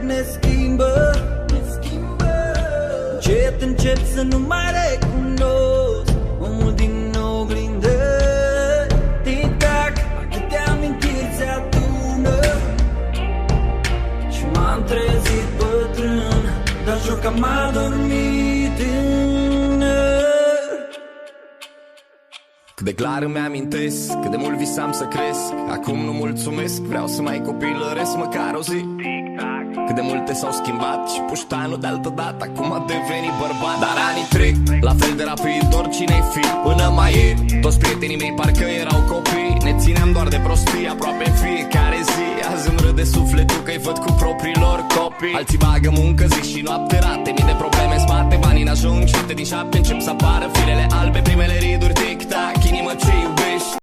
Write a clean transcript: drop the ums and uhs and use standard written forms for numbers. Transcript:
ne schimbă. Încet, încet să nu mai recunosc omul din oglindă. Tic-tac, atâtea amintiri se adună și m-am trezit bătrân, dar jur că am adormit tânăr. Cât de clar îmi amintesc, cât de mult visam să cresc. Acum nu mulțumesc, vreau să mai copilăresc măcar o zi. Cât de multe s-au schimbat și puștanul de altă dată acum a devenit bărbat. Dar anii trec, la fel de rapid, oricine-i fi. Până mai ieri, toți prietenii mei parcă erau copii. Ne țineam doar de prostii aproape în fiecare zi. Azi îmi râde sufletul că-i văd cu propriilor copii. Alții bagă muncă zi și noapte rate, mii de probleme spate. Banii n-ajung, 7 din 7 încep să apară firele albe, primele